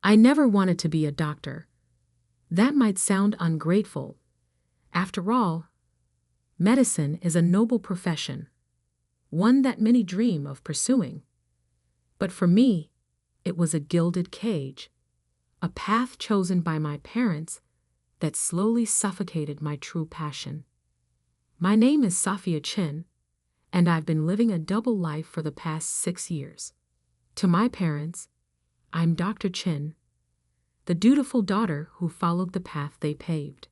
I never wanted to be a doctor. That might sound ungrateful. After all, medicine is a noble profession, one that many dream of pursuing. But for me, it was a gilded cage, a path chosen by my parents that slowly suffocated my true passion. My name is Sophia Chin, and I've been living a double life for the past 6 years. To my parents, I'm Dr. Chin, the dutiful daughter who followed the path they paved.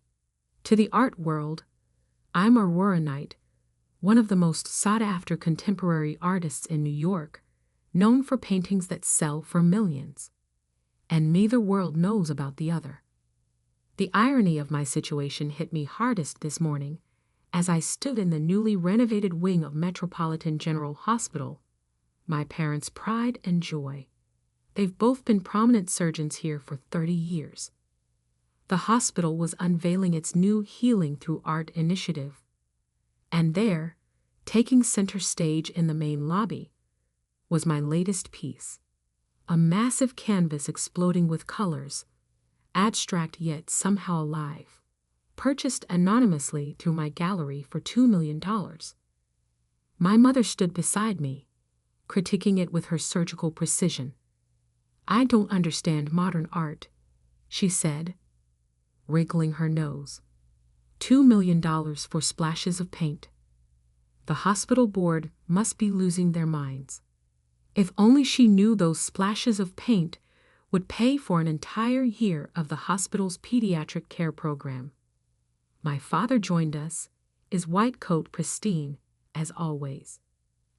To the art world, I'm Aurora Knight, one of the most sought-after contemporary artists in New York, known for paintings that sell for millions. And neither world knows about the other. The irony of my situation hit me hardest this morning as I stood in the newly renovated wing of Metropolitan General Hospital, my parents' pride and joy. They've both been prominent surgeons here for 30 years. The hospital was unveiling its new Healing Through Art initiative. And there, taking center stage in the main lobby, was my latest piece. A massive canvas exploding with colors, abstract yet somehow alive, purchased anonymously through my gallery for $2 million. My mother stood beside me, critiquing it with her surgical precision. "I don't understand modern art," she said, wrinkling her nose. $2 million for splashes of paint. The hospital board must be losing their minds. If only she knew those splashes of paint would pay for an entire year of the hospital's pediatric care program. My father joined us, his white coat pristine, as always.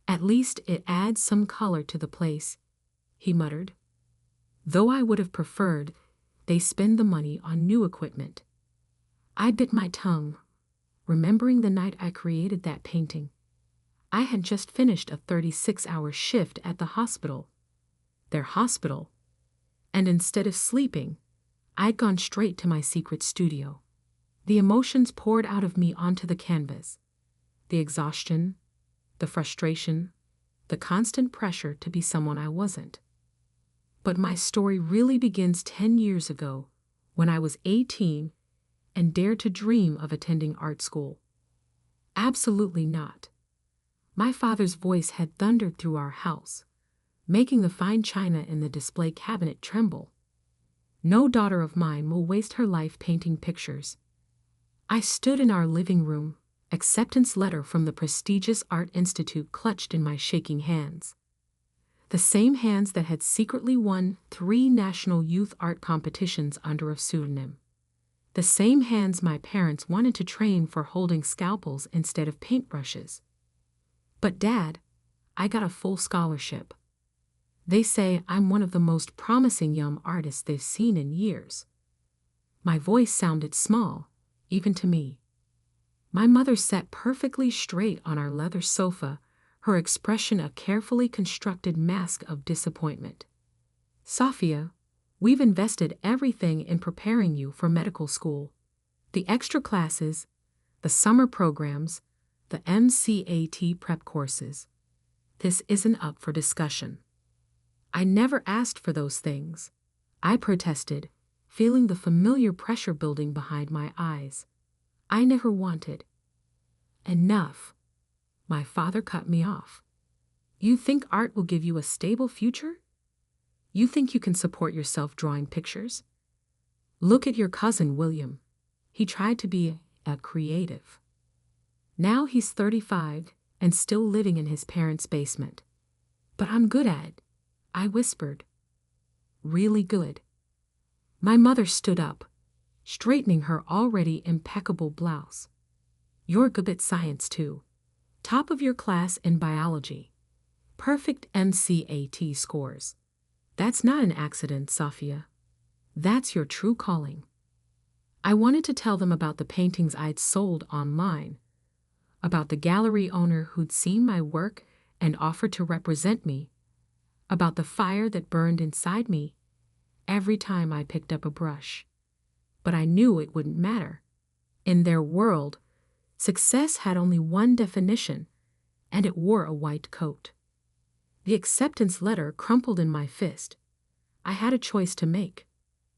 "At least it adds some color to the place," he muttered. Though I would have preferred they spend the money on new equipment. I bit my tongue, remembering the night I created that painting. I had just finished a 36-hour shift at the hospital, their hospital, and instead of sleeping, I'd gone straight to my secret studio. The emotions poured out of me onto the canvas. The exhaustion, the frustration, the constant pressure to be someone I wasn't. But my story really begins 10 years ago, when I was 18 and dared to dream of attending art school. Absolutely not. My father's voice had thundered through our house, making the fine china in the display cabinet tremble. "No daughter of mine will waste her life painting pictures." I stood in our living room, acceptance letter from the prestigious Art Institute clutched in my shaking hands. The same hands that had secretly won 3 national youth art competitions under a pseudonym. The same hands my parents wanted to train for holding scalpels instead of paintbrushes. "But Dad, I got a full scholarship. They say I'm one of the most promising young artists they've seen in years." My voice sounded small, even to me. My mother sat perfectly straight on our leather sofa, her expression a carefully constructed mask of disappointment. "Sophia, we've invested everything in preparing you for medical school. The extra classes, the summer programs, the MCAT prep courses. This isn't up for discussion." I never asked for those things. I protested, feeling the familiar pressure building behind my eyes. I never wanted. "Enough." My father cut me off. "You think art will give you a stable future? You think you can support yourself drawing pictures? Look at your cousin William. He tried to be a creative. Now he's 35 and still living in his parents' basement. But I'm good at it," I whispered. "Really good." My mother stood up, straightening her already impeccable blouse. "You're good at science, too. Top of your class in biology. Perfect MCAT scores. That's not an accident, Sophia. That's your true calling." I wanted to tell them about the paintings I'd sold online, about the gallery owner who'd seen my work and offered to represent me, about the fire that burned inside me every time I picked up a brush. But I knew it wouldn't matter. In their world, success had only one definition, and it wore a white coat. The acceptance letter crumpled in my fist. I had a choice to make: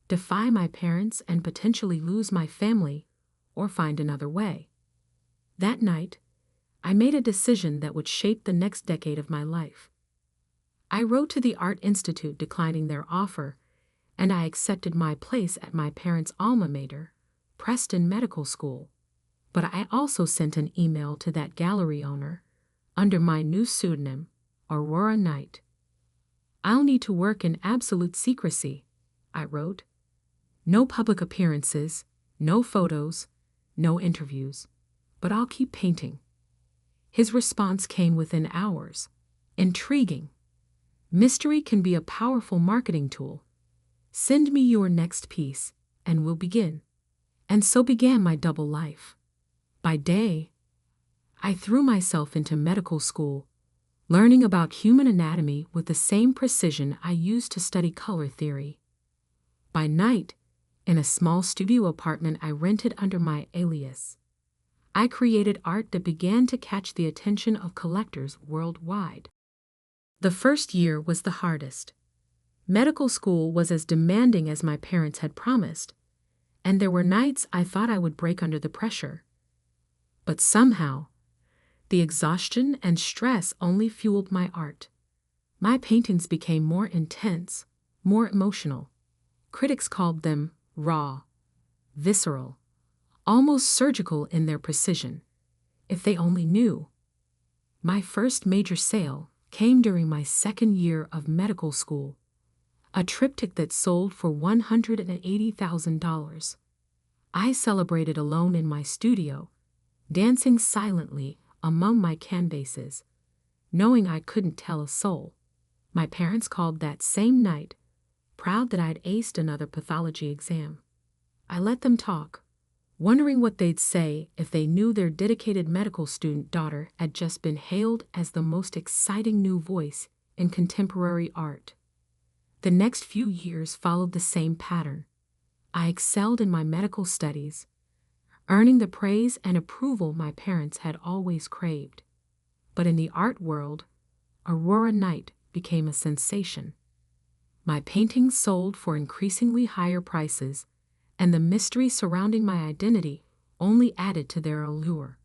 defy my parents and potentially lose my family, or find another way. That night, I made a decision that would shape the next decade of my life. I wrote to the Art Institute declining their offer, and I accepted my place at my parents' alma mater, Preston Medical School. But I also sent an email to that gallery owner, under my new pseudonym, Aurora Knight. "I'll need to work in absolute secrecy," I wrote. "No public appearances, no photos, no interviews, but I'll keep painting." His response came within hours. "Intriguing. Mystery can be a powerful marketing tool. Send me your next piece, and we'll begin." And so began my double life. By day, I threw myself into medical school, learning about human anatomy with the same precision I used to study color theory. By night, in a small studio apartment I rented under my alias, I created art that began to catch the attention of collectors worldwide. The first year was the hardest. Medical school was as demanding as my parents had promised, and there were nights I thought I would break under the pressure. But somehow, the exhaustion and stress only fueled my art. My paintings became more intense, more emotional. Critics called them raw, visceral, almost surgical in their precision. If they only knew. My first major sale came during my second year of medical school, a triptych that sold for $180,000. I celebrated alone in my studio, dancing silently among my canvases, knowing I couldn't tell a soul. My parents called that same night, proud that I'd aced another pathology exam. I let them talk, wondering what they'd say if they knew their dedicated medical student daughter had just been hailed as the most exciting new voice in contemporary art. The next few years followed the same pattern. I excelled in my medical studies, earning the praise and approval my parents had always craved. But in the art world, Aurora Knight became a sensation. My paintings sold for increasingly higher prices, and the mystery surrounding my identity only added to their allure.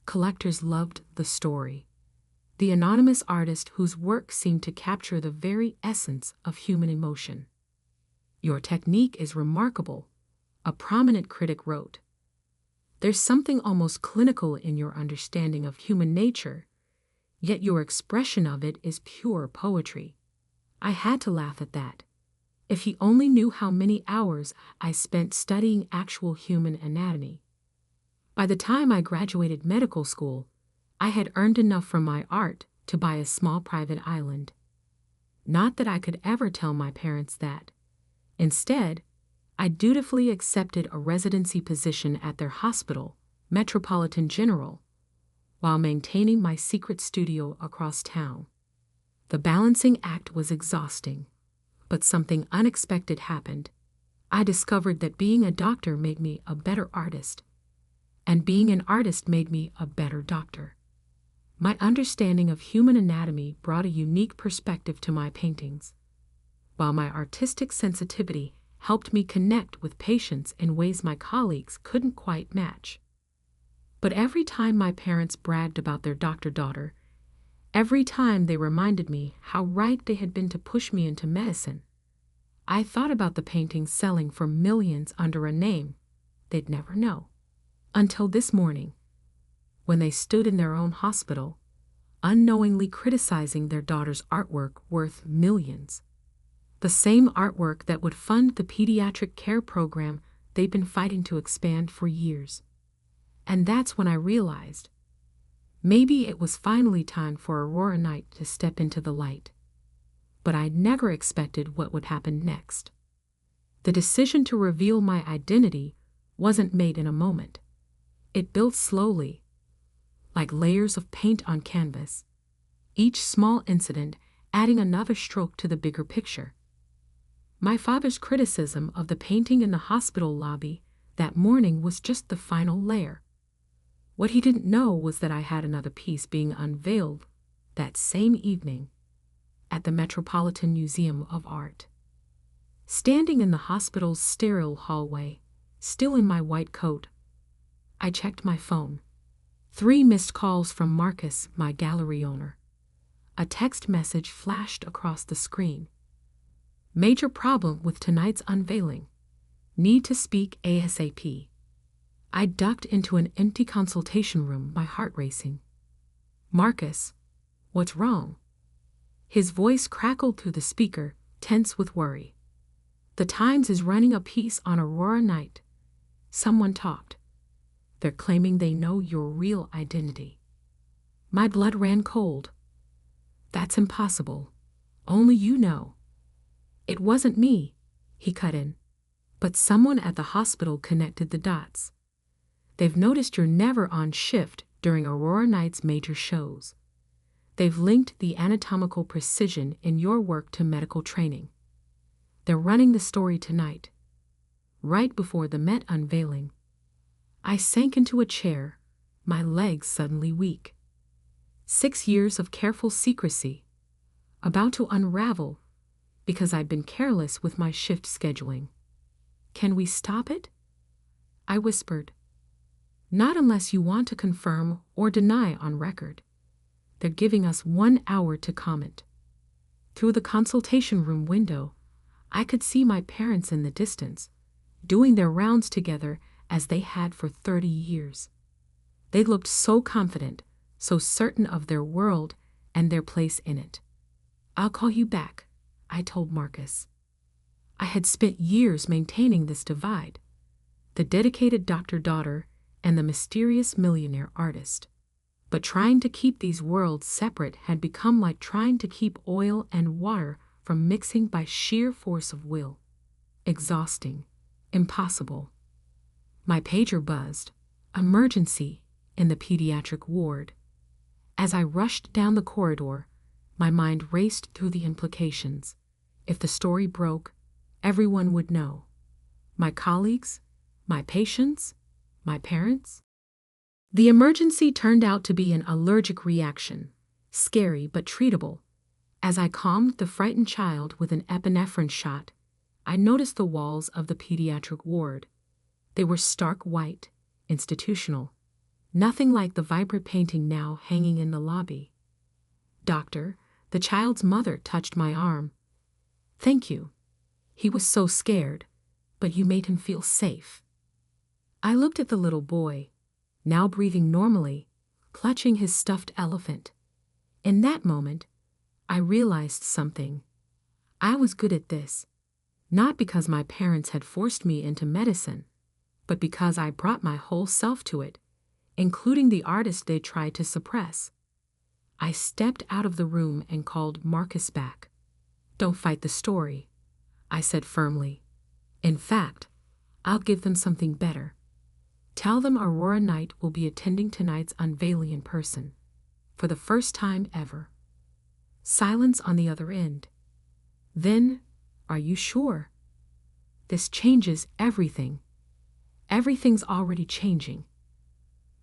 Collectors loved the story. The anonymous artist whose work seemed to capture the very essence of human emotion. "Your technique is remarkable," a prominent critic wrote. "There's something almost clinical in your understanding of human nature, yet your expression of it is pure poetry." I had to laugh at that. If he only knew how many hours I spent studying actual human anatomy. By the time I graduated medical school, I had earned enough from my art to buy a small private island. Not that I could ever tell my parents that. Instead, I dutifully accepted a residency position at their hospital, Metropolitan General, while maintaining my secret studio across town. The balancing act was exhausting, but something unexpected happened. I discovered that being a doctor made me a better artist, and being an artist made me a better doctor. My understanding of human anatomy brought a unique perspective to my paintings, while my artistic sensitivity helped me connect with patients in ways my colleagues couldn't quite match. But every time my parents bragged about their doctor daughter, every time they reminded me how right they had been to push me into medicine, I thought about the paintings selling for millions under a name they'd never know. Until this morning, when they stood in their own hospital, unknowingly criticizing their daughter's artwork worth millions. The same artwork that would fund the pediatric care program they'd been fighting to expand for years. And that's when I realized, maybe it was finally time for Aurora Knight to step into the light. But I never expected what would happen next. The decision to reveal my identity wasn't made in a moment. It built slowly, like layers of paint on canvas, each small incident adding another stroke to the bigger picture. My father's criticism of the painting in the hospital lobby that morning was just the final layer. What he didn't know was that I had another piece being unveiled that same evening at the Metropolitan Museum of Art. Standing in the hospital's sterile hallway, still in my white coat, I checked my phone. 3 missed calls from Marcus, my gallery owner. A text message flashed across the screen. Major problem with tonight's unveiling. Need to speak ASAP. I ducked into an empty consultation room, my heart racing. Marcus, what's wrong? His voice crackled through the speaker, tense with worry. The Times is running a piece on Aurora Night. Someone talked. They're claiming they know your real identity. My blood ran cold. That's impossible. Only you know. It wasn't me, he cut in. But someone at the hospital connected the dots. They've noticed you're never on shift during Aurora Night's major shows. They've linked the anatomical precision in your work to medical training. They're running the story tonight. Right before the Met unveiling, I sank into a chair, my legs suddenly weak. 6 years of careful secrecy, about to unravel because I'd been careless with my shift scheduling. Can we stop it? I whispered. Not unless you want to confirm or deny on record. They're giving us 1 hour to comment. Through the consultation room window, I could see my parents in the distance, doing their rounds together as they had for 30 years. They looked so confident, so certain of their world and their place in it. I'll call you back, I told Marcus. I had spent years maintaining this divide, the dedicated doctor-daughter and the mysterious millionaire artist. But trying to keep these worlds separate had become like trying to keep oil and water from mixing by sheer force of will. Exhausting, impossible. My pager buzzed. Emergency in the pediatric ward. As I rushed down the corridor, my mind raced through the implications. If the story broke, everyone would know. My colleagues, my patients, my parents. The emergency turned out to be an allergic reaction, scary but treatable. As I calmed the frightened child with an epinephrine shot, I noticed the walls of the pediatric ward. They were stark white, institutional, nothing like the vibrant painting now hanging in the lobby. Doctor, the child's mother touched my arm. Thank you. He was so scared, but you made him feel safe. I looked at the little boy, now breathing normally, clutching his stuffed elephant. In that moment, I realized something. I was good at this, not because my parents had forced me into medicine, but because I brought my whole self to it, including the artist they tried to suppress. I stepped out of the room and called Marcus back. Don't fight the story, I said firmly. In fact, I'll give them something better. Tell them Aurora Night will be attending tonight's unveiling in person, for the first time ever. Silence on the other end. Then, are you sure? This changes everything. Everything's already changing.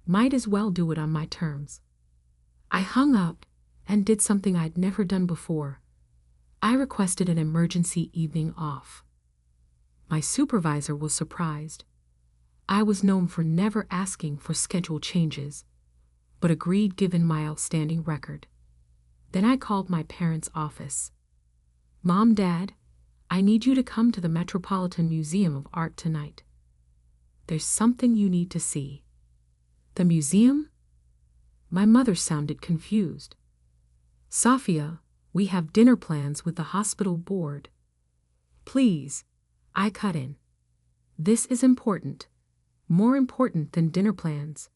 Might as well do it on my terms. I hung up and did something I'd never done before. I requested an emergency evening off. My supervisor was surprised. I was known for never asking for schedule changes, but agreed given my outstanding record. Then I called my parents' office. Mom, Dad, I need you to come to the Metropolitan Museum of Art tonight. There's something you need to see. The museum? My mother sounded confused. Sophia, we have dinner plans with the hospital board. Please, I cut in. This is important, more important than dinner plans.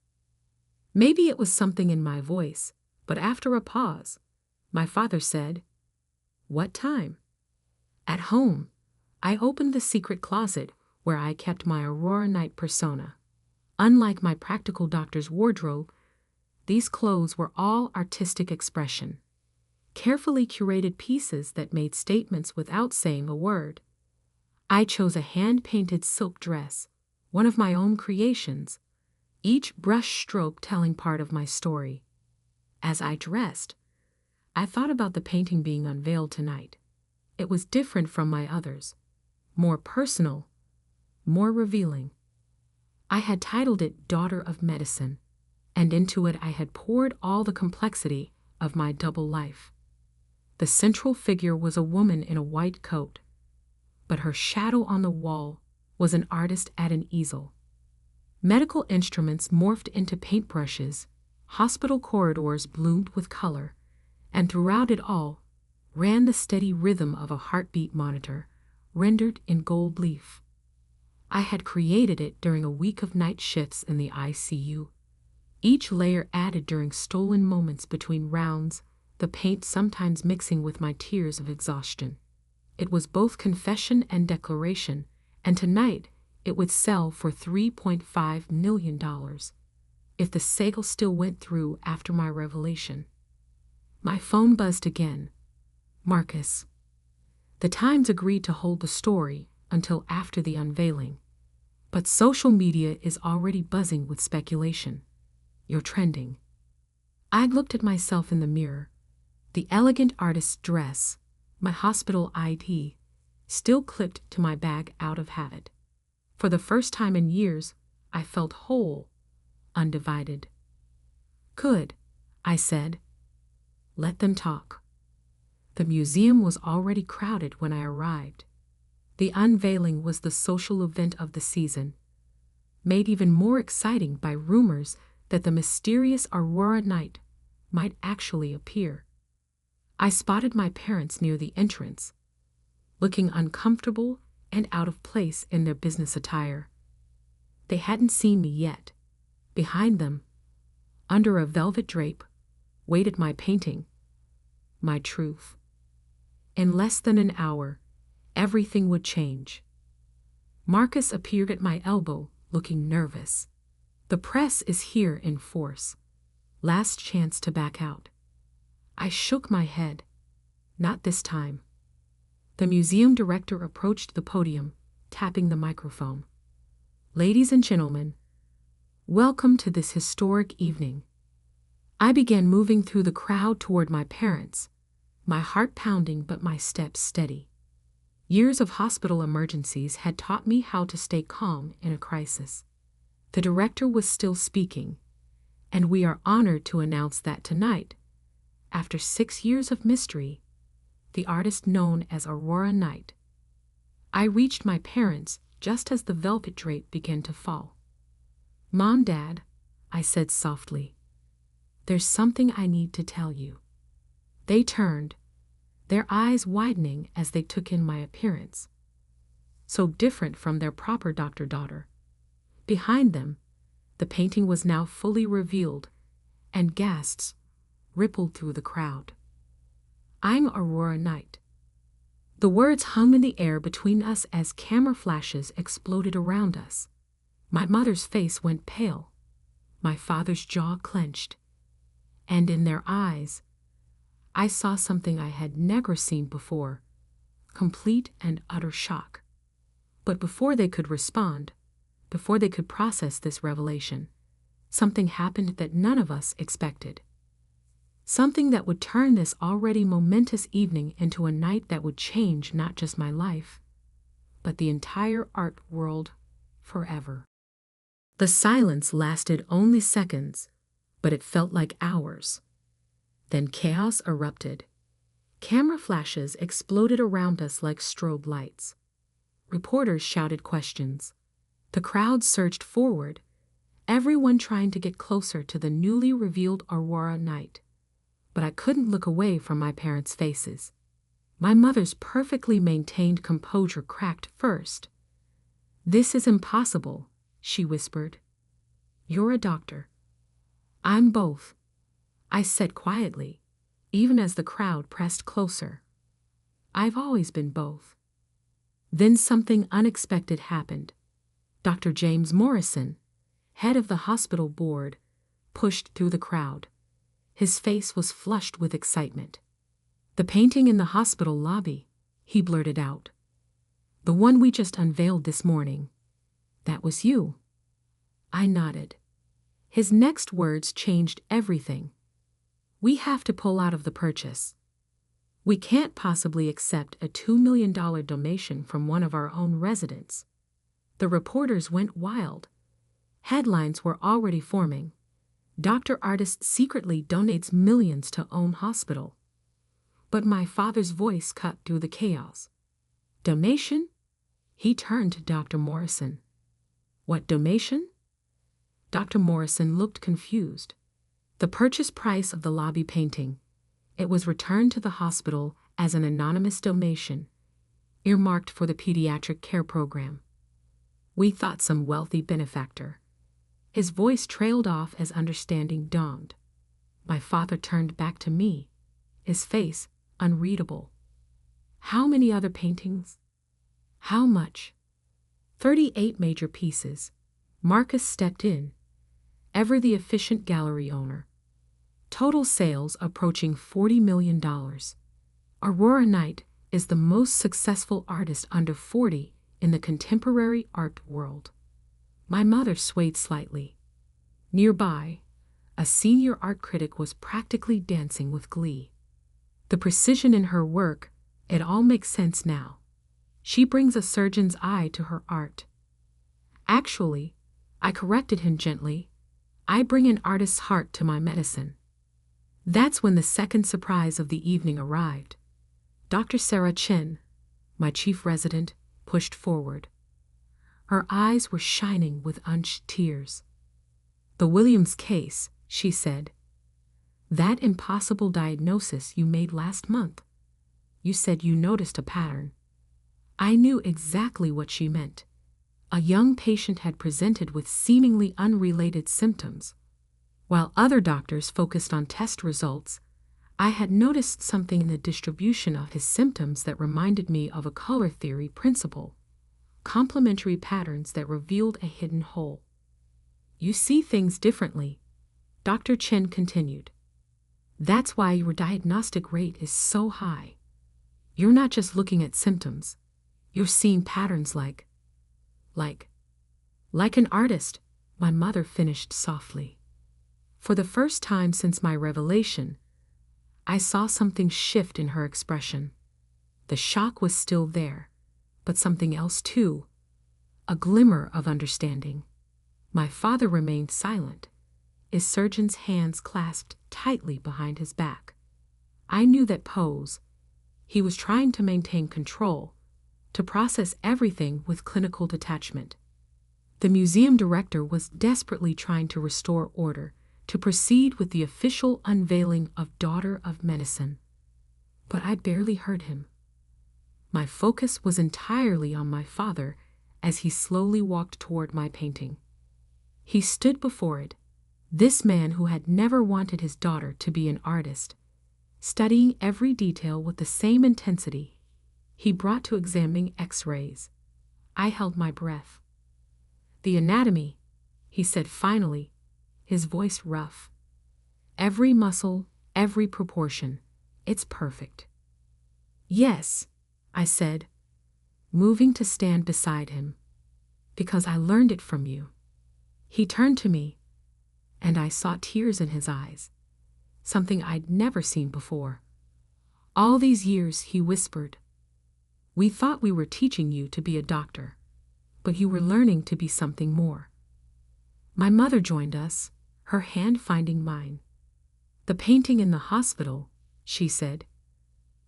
Maybe it was something in my voice, but after a pause, my father said, What time? At home, I opened the secret closet where I kept my Aurora Night persona. Unlike my practical doctor's wardrobe, these clothes were all artistic expression, carefully curated pieces that made statements without saying a word. I chose a hand-painted silk dress, one of my own creations, each brush stroke telling part of my story. As I dressed, I thought about the painting being unveiled tonight. It was different from my others. more personal, more revealing. I had titled it Daughter of Medicine, and into it I had poured all the complexity of my double life. The central figure was a woman in a white coat, but her shadow on the wall was an artist at an easel. Medical instruments morphed into paintbrushes, hospital corridors bloomed with color, and throughout it all ran the steady rhythm of a heartbeat monitor, rendered in gold leaf. I had created it during a week of night shifts in the ICU, each layer added during stolen moments between rounds, the paint sometimes mixing with my tears of exhaustion. It was both confession and declaration, and tonight it would sell for $3.5 million if the sale still went through after my revelation. My phone buzzed again. Marcus. The Times agreed to hold the story until after the unveiling, but social media is already buzzing with speculation. You're trending. I looked at myself in the mirror. The elegant artist's dress, my hospital ID, still clipped to my bag out of habit. For the first time in years, I felt whole, undivided. Good, I said. Let them talk. The museum was already crowded when I arrived. The unveiling was the social event of the season, made even more exciting by rumors that the mysterious Aurora Knight might actually appear. I spotted my parents near the entrance, looking uncomfortable and out of place in their business attire. They hadn't seen me yet. Behind them, under a velvet drape, waited my painting, my truth. In less than an hour, everything would change. Marcus appeared at my elbow, looking nervous. The press is here in force. Last chance to back out. I shook my head. Not this time. The museum director approached the podium, tapping the microphone. Ladies and gentlemen, welcome to this historic evening. I began moving through the crowd toward my parents, my heart pounding but my steps steady. Years of hospital emergencies had taught me how to stay calm in a crisis. The director was still speaking, and we are honored to announce that tonight, after 6 years of mystery, the artist known as Aurora Knight. I reached my parents just as the velvet drape began to fall. Mom, Dad, I said softly, there's something I need to tell you. They turned, their eyes widening as they took in my appearance. So different from their proper doctor-daughter. Behind them, the painting was now fully revealed, and gasps rippled through the crowd. I'm Aurora Knight. The words hung in the air between us as camera flashes exploded around us. My mother's face went pale, my father's jaw clenched, and in their eyes, I saw something I had never seen before, complete and utter shock. But before they could respond, before they could process this revelation, something happened that none of us expected. Something that would turn this already momentous evening into a night that would change not just my life, but the entire art world forever. The silence lasted only seconds, but it felt like hours. Then chaos erupted. Camera flashes exploded around us like strobe lights. Reporters shouted questions. The crowd surged forward, everyone trying to get closer to the newly revealed Aurora Knight. But I couldn't look away from my parents' faces. My mother's perfectly maintained composure cracked first. This is impossible, she whispered. You're a doctor. I'm both, I said quietly, even as the crowd pressed closer. I've always been both. Then something unexpected happened. Dr. James Morrison, head of the hospital board, pushed through the crowd. His face was flushed with excitement. The painting in the hospital lobby, he blurted out. The one we just unveiled this morning. That was you. I nodded. His next words changed everything. We have to pull out of the purchase. We can't possibly accept a $2 million donation from one of our own residents. The reporters went wild. Headlines were already forming. Dr. Artist secretly donates millions to own hospital. But my father's voice cut through the chaos. Donation? He turned to Dr. Morrison. What donation? Dr. Morrison looked confused. The purchase price of the lobby painting. It was returned to the hospital as an anonymous donation, earmarked for the pediatric care program. We thought some wealthy benefactor. His voice trailed off as understanding dawned. My father turned back to me, his face unreadable. How many other paintings? How much? 38 major pieces. Marcus stepped in, ever the efficient gallery owner. Total sales approaching $40 million. Aurora Knight is the most successful artist under 40 in the contemporary art world. My mother swayed slightly. Nearby, a senior art critic was practically dancing with glee. The precision in her work, it all makes sense now. She brings a surgeon's eye to her art. Actually, I corrected him gently, I bring an artist's heart to my medicine. That's when the second surprise of the evening arrived. Dr. Sarah Chen, my chief resident, pushed forward. Her eyes were shining with unshed tears. The Williams case, she said. That impossible diagnosis you made last month. You said you noticed a pattern. I knew exactly what she meant. A young patient had presented with seemingly unrelated symptoms. While other doctors focused on test results, I had noticed something in the distribution of his symptoms that reminded me of a color theory principle. Complementary patterns that revealed a hidden hole. You see things differently, Dr. Chen continued. That's why your diagnostic rate is so high. You're not just looking at symptoms. You're seeing patterns like an artist, my mother finished softly. For the first time since my revelation, I saw something shift in her expression. The shock was still there, but something else too, a glimmer of understanding. My father remained silent, his surgeon's hands clasped tightly behind his back. I knew that pose. He was trying to maintain control, to process everything with clinical detachment. The museum director was desperately trying to restore order, to proceed with the official unveiling of Daughter of Medicine. But I barely heard him. My focus was entirely on my father as he slowly walked toward my painting. He stood before it, this man who had never wanted his daughter to be an artist, studying every detail with the same intensity he brought to examining X-rays. I held my breath. The anatomy, he said finally, his voice rough. Every muscle, every proportion, it's perfect. Yes, I said, moving to stand beside him. Because I learned it from you. He turned to me, and I saw tears in his eyes, something I'd never seen before. All these years, he whispered, we thought we were teaching you to be a doctor, but you were learning to be something more. My mother joined us, her hand finding mine. The painting in the hospital, she said.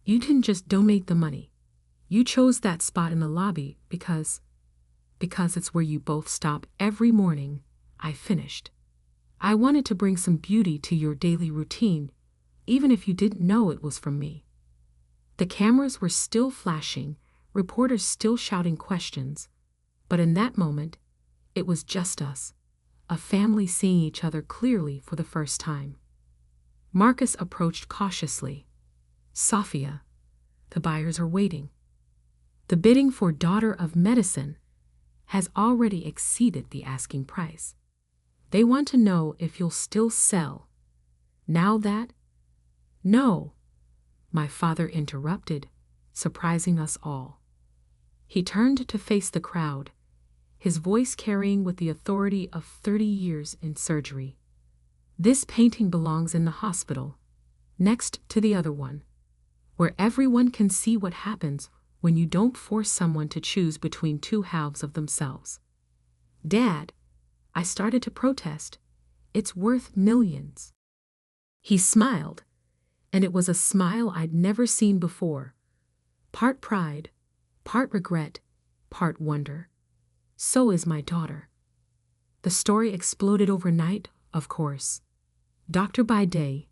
You didn't just donate the money. You chose that spot in the lobby because it's where you both stop every morning, I finished. I wanted to bring some beauty to your daily routine, even if you didn't know it was from me. The cameras were still flashing, reporters still shouting questions, but in that moment, it was just us, a family seeing each other clearly for the first time. Marcus approached cautiously. Sophia, the buyers are waiting. The bidding for Daughter of Medicine has already exceeded the asking price. They want to know if you'll still sell. Now that? No, my father interrupted, surprising us all. He turned to face the crowd, his voice carrying with the authority of 30 years in surgery. This painting belongs in the hospital, next to the other one, where everyone can see what happens when you don't force someone to choose between two halves of themselves. Dad, I started to protest. It's worth millions. He smiled, and it was a smile I'd never seen before. Part pride, part regret, part wonder. So is my daughter. The story exploded overnight, of course. Doctor by day,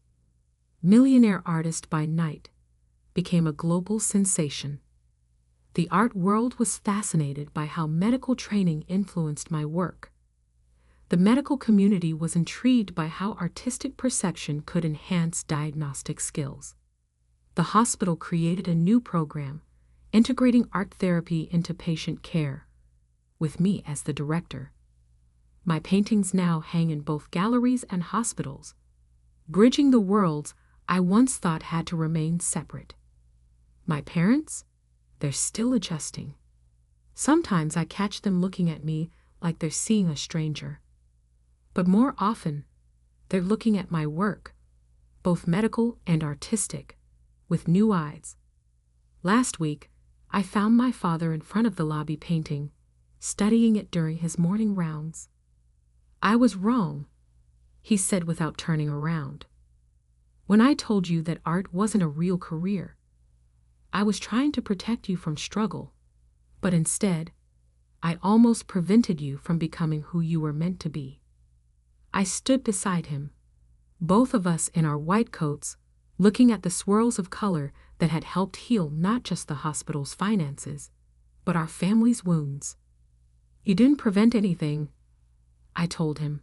millionaire artist by night, became a global sensation. The art world was fascinated by how medical training influenced my work. The medical community was intrigued by how artistic perception could enhance diagnostic skills. The hospital created a new program, integrating art therapy into patient care, with me as the director. My paintings now hang in both galleries and hospitals, bridging the worlds I once thought had to remain separate. My parents? They're still adjusting. Sometimes I catch them looking at me like they're seeing a stranger. But more often, they're looking at my work, both medical and artistic, with new eyes. Last week, I found my father in front of the lobby painting, studying it during his morning rounds. I was wrong, he said without turning around. When I told you that art wasn't a real career, I was trying to protect you from struggle, but instead, I almost prevented you from becoming who you were meant to be. I stood beside him, both of us in our white coats, looking at the swirls of color that had helped heal not just the hospital's finances, but our family's wounds. You didn't prevent anything, I told him.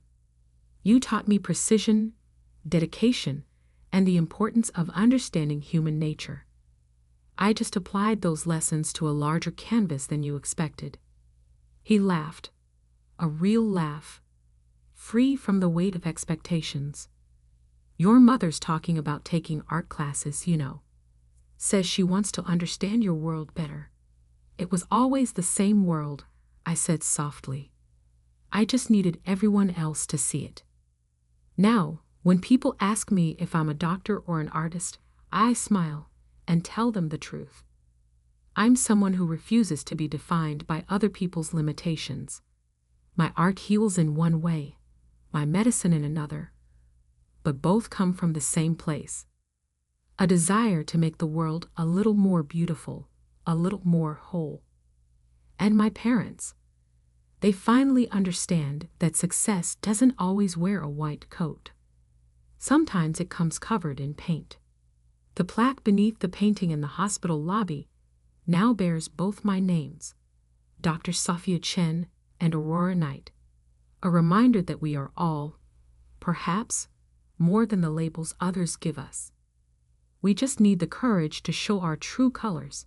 You taught me precision, dedication, and the importance of understanding human nature. I just applied those lessons to a larger canvas than you expected. He laughed, a real laugh, free from the weight of expectations. Your mother's talking about taking art classes, you know. Says she wants to understand your world better. It was always the same world, I said softly. I just needed everyone else to see it. Now, when people ask me if I'm a doctor or an artist, I smile and tell them the truth. I'm someone who refuses to be defined by other people's limitations. My art heals in one way, my medicine in another, but both come from the same place. A desire to make the world a little more beautiful, a little more whole. And my parents, they finally understand that success doesn't always wear a white coat. Sometimes it comes covered in paint. The plaque beneath the painting in the hospital lobby now bears both my names, Dr. Sophia Chen and Aurora Knight, a reminder that we are all, perhaps, more than the labels others give us. We just need the courage to show our true colors.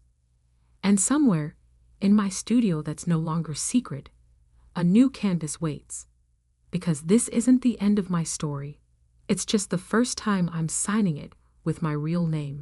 And somewhere, in my studio that's no longer secret, a new canvas waits. Because this isn't the end of my story. It's just the first time I'm signing it with my real name.